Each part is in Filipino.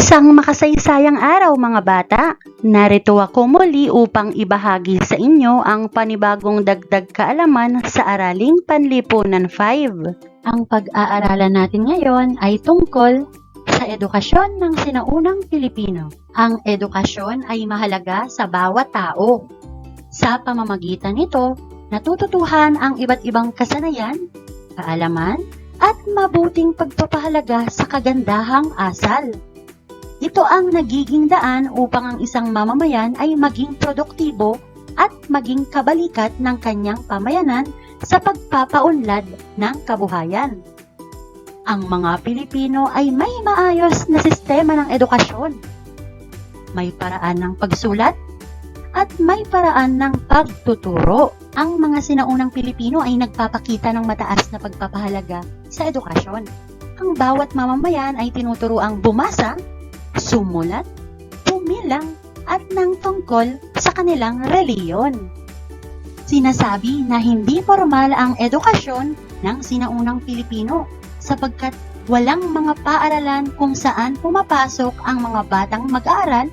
Isang makasaysayang araw mga bata. Narito ako muli upang ibahagi sa inyo ang panibagong dagdag kaalaman sa Araling Panlipunan 5. Ang pag-aaralan natin ngayon ay tungkol sa edukasyon ng sinaunang Pilipino. Ang edukasyon ay mahalaga sa bawat tao. Sa pamamagitan nito, natututuhan ang iba't ibang kasanayan, kaalaman, at mabuting pagpapahalaga sa kagandahang asal. Ito ang nagiging daan upang ang isang mamamayan ay maging produktibo at maging kabalikat ng kanyang pamayanan sa pagpapaunlad ng kabuhayan. Ang mga Pilipino ay may maayos na sistema ng edukasyon. May paraan ng pagsulat at may paraan ng pagtuturo. Ang mga sinaunang Pilipino ay nagpapakita ng mataas na pagpapahalaga sa edukasyon. Ang bawat mamamayan ay tinuturoang bumasa, sumulat, bumilang, at ng tungkol sa kanilang reliyon. Sinasabi na hindi formal ang edukasyon ng sinaunang Pilipino sapagkat walang mga paaralan kung saan pumapasok ang mga batang mag-aaral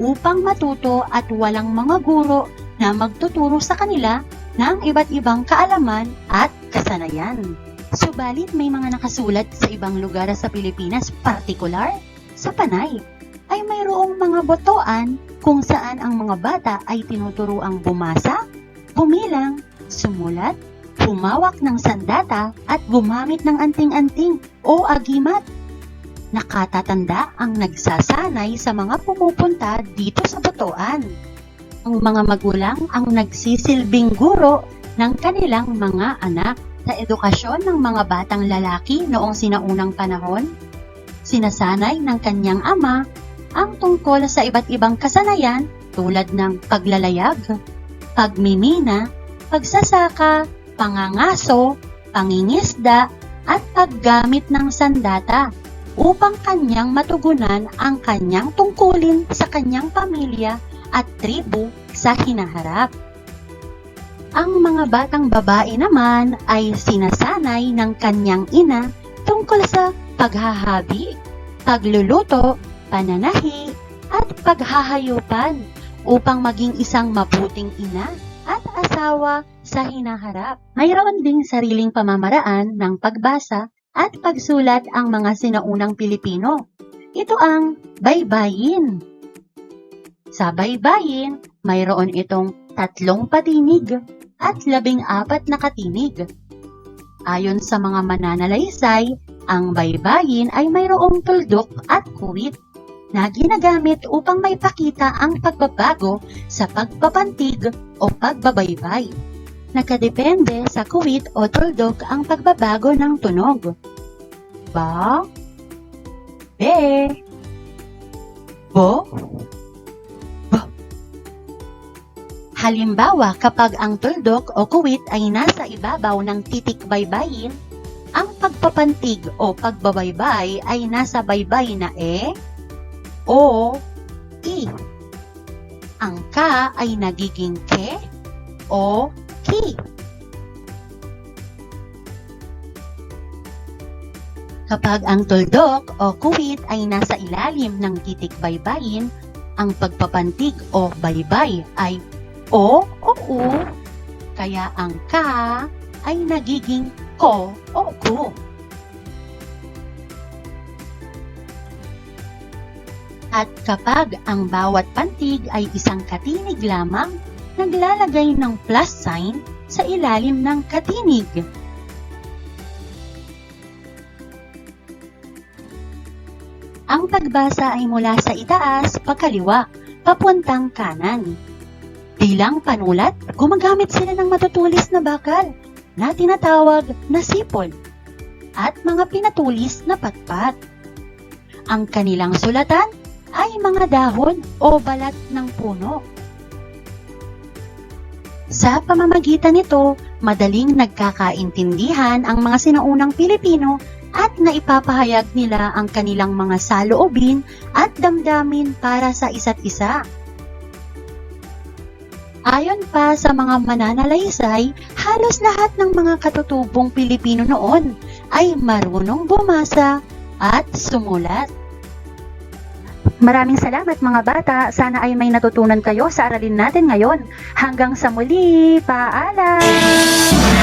upang matuto at walang mga guro na magtuturo sa kanila ng iba't ibang kaalaman at kasanayan. Subalit may mga nakasulat sa ibang lugar sa Pilipinas, partikular sa Panay, ay mayroong mga botoan kung saan ang mga bata ay tinuturoang bumasa, bumilang, sumulat, humawak ng sandata at gumamit ng anting-anting o agimat. Nakatatanda ang nagsasanay sa mga pumupunta dito sa botoan. Ang mga magulang ang nagsisilbing guro ng kanilang mga anak. Sa edukasyon ng mga batang lalaki noong sinaunang panahon, sinasanay ng kanyang ama ang tungkol sa iba't ibang kasanayan tulad ng paglalayag, pagmimina, pagsasaka, pangangaso, pangingisda, at paggamit ng sandata upang kanyang matugunan ang kanyang tungkulin sa kanyang pamilya at tribu sa hinaharap. Ang mga batang babae naman ay sinasanay ng kanyang ina tungkol sa paghahabi, pagluluto, pananahi, at paghahayupan upang maging isang mabuting ina at asawa sa hinaharap. Mayroon ding sariling pamamaraan ng pagbasa at pagsulat ang mga sinaunang Pilipino. Ito ang baybayin. Sa baybayin, mayroon itong 3 patinig at 14 na katinig. Ayon sa mga mananalaysay, ang baybayin ay mayroong tuldok at kuwit na ginagamit upang maipakita ang pagbabago sa pagpapantig o pagbabaybay. Nakadepende sa kuwit o tuldok ang pagbabago ng tunog. Ba, be, bo, bo. Halimbawa, kapag ang tuldok o kuwit ay nasa ibabaw ng titik baybayin, ang pagpapantig o pagbabaybay ay nasa baybay na e, o, i. Ang ka ay nagiging ke, o, ki. Kapag ang tuldok o kuwit ay nasa ilalim ng titik baybayin, ang pagpapantig o baybay ay o u, kaya ang ka ay nagiging ko o ku. At kapag ang bawat pantig ay isang katinig lamang, naglalagay ng plus sign sa ilalim ng katinig. Ang pagbasa ay mula sa itaas pakaliwa, papuntang kanan. Bilang panulat, gumagamit sila ng matutulis na bakal na tinatawag na sipol at mga pinatulis na patpat. Ang kanilang sulatan ay mga dahon o balat ng puno. Sa pamamagitan nito, madaling nagkakaintindihan ang mga sinaunang Pilipino at naipapahayag nila ang kanilang mga saloobin at damdamin para sa isa't isa. Ayon pa sa mga mananalaysay, halos lahat ng mga katutubong Pilipino noon ay marunong bumasa at sumulat. Maraming salamat mga bata. Sana ay may natutunan kayo sa aralin natin ngayon. Hanggang sa muli, paalam!